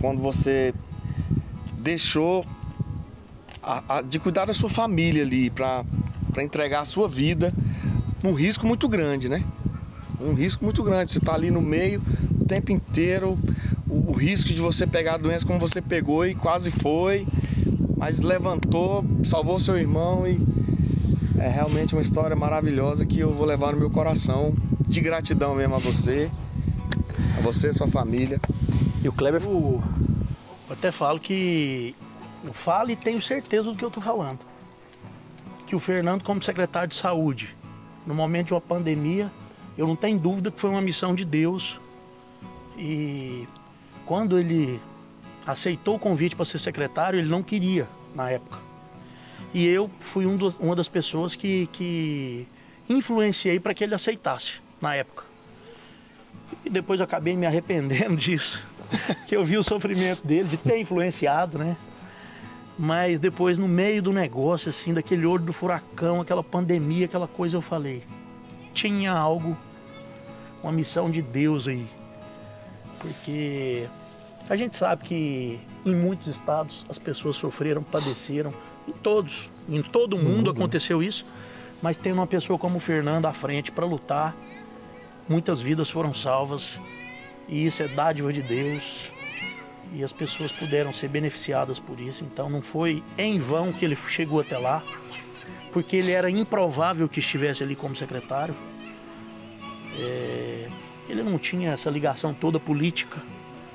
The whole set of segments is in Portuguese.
quando você deixou de cuidar da sua família ali para entregar a sua vida num risco muito grande, né? Um risco muito grande. Você tá ali no meio o tempo inteiro, o risco de você pegar a doença como você pegou e quase foi, mas levantou, salvou seu irmão e é realmente uma história maravilhosa que eu vou levar no meu coração, de gratidão mesmo a você e sua família. E o Kleber... Eu até falo que... Eu falo e tenho certeza do que eu estou falando. Que o Fernando, como secretário de saúde, no momento de uma pandemia, eu não tenho dúvida que foi uma missão de Deus. E quando ele aceitou o convite para ser secretário, ele não queria na época. E eu fui uma das pessoas que influenciei para que ele aceitasse na época. E depois eu acabei me arrependendo disso, que eu vi o sofrimento dele, de ter influenciado, né? Mas depois, no meio do negócio, assim, daquele olho do furacão, aquela pandemia, aquela coisa, eu falei, tinha algo, uma missão de Deus aí. Porque a gente sabe que em muitos estados as pessoas sofreram, padeceram, em todo mundo aconteceu isso, mas tem uma pessoa como o Fernando à frente para lutar, muitas vidas foram salvas, e isso é dádiva de Deus, e as pessoas puderam ser beneficiadas por isso. Então não foi em vão que ele chegou até lá, porque ele era improvável que estivesse ali como secretário. Ele não tinha essa ligação toda política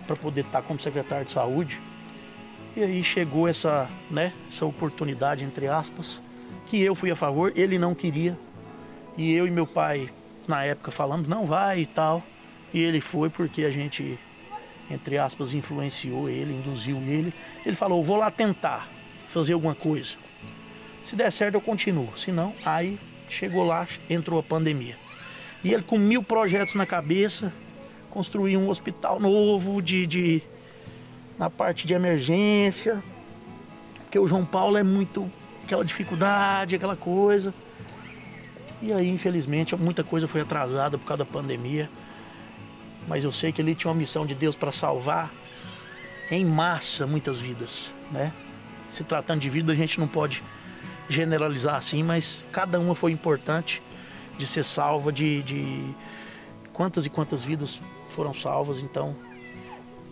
para poder estar como secretário de saúde. E aí chegou essa oportunidade, entre aspas, que eu fui a favor, ele não queria. E eu e meu pai, na época, falamos, não vai e tal. E ele foi porque a gente, entre aspas, influenciou ele, induziu ele. Ele falou, vou lá tentar fazer alguma coisa. Se der certo eu continuo, se não, aí chegou lá, entrou a pandemia. E ele com 1000 projetos na cabeça, construiu um hospital novo na parte de emergência, porque o João Paulo é muito aquela dificuldade, aquela coisa. E aí, infelizmente, muita coisa foi atrasada por causa da pandemia. Mas eu sei que ele tinha uma missão de Deus para salvar em massa muitas vidas, né? Se tratando de vida, a gente não pode generalizar assim, mas cada uma foi importante de ser salva, de quantas e quantas vidas foram salvas. Então,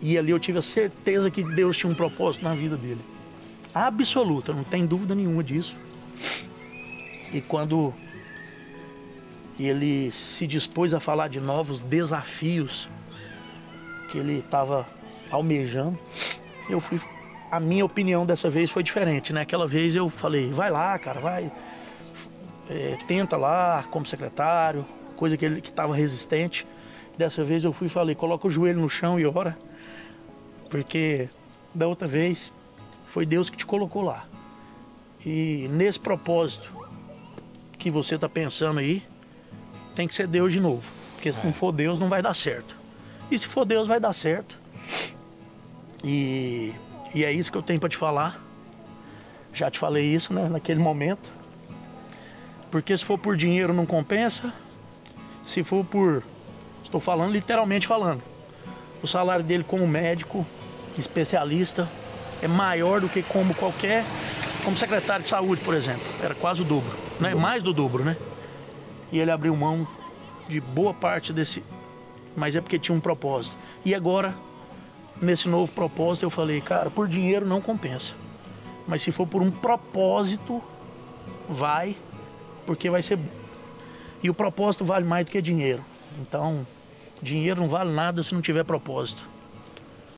e ali eu tive a certeza que Deus tinha um propósito na vida dele, absoluta, não tem dúvida nenhuma disso. E quando ele se dispôs a falar de novos desafios que ele estava almejando, a minha opinião dessa vez foi diferente, né? Aquela vez eu falei, vai lá, cara, vai, tenta lá como secretário, coisa que ele estava resistente. Dessa vez eu fui e falei, coloca o joelho no chão e ora, porque da outra vez foi Deus que te colocou lá. E nesse propósito que você está pensando aí, tem que ser Deus de novo, porque se não for Deus não vai dar certo. E se for Deus vai dar certo. E é isso que eu tenho para te falar. Já te falei isso, né, naquele momento. Porque se for por dinheiro não compensa. Se for por... Estou falando literalmente falando. O salário dele como médico, especialista, é maior do que como secretário de saúde, por exemplo. Era quase o dobro, né? Mais do dobro, né? E ele abriu mão de boa parte desse... Mas é porque tinha um propósito. E agora, nesse novo propósito, eu falei, cara, por dinheiro não compensa. Mas se for por um propósito, vai, porque vai ser... E o propósito vale mais do que dinheiro. Então, dinheiro não vale nada se não tiver propósito.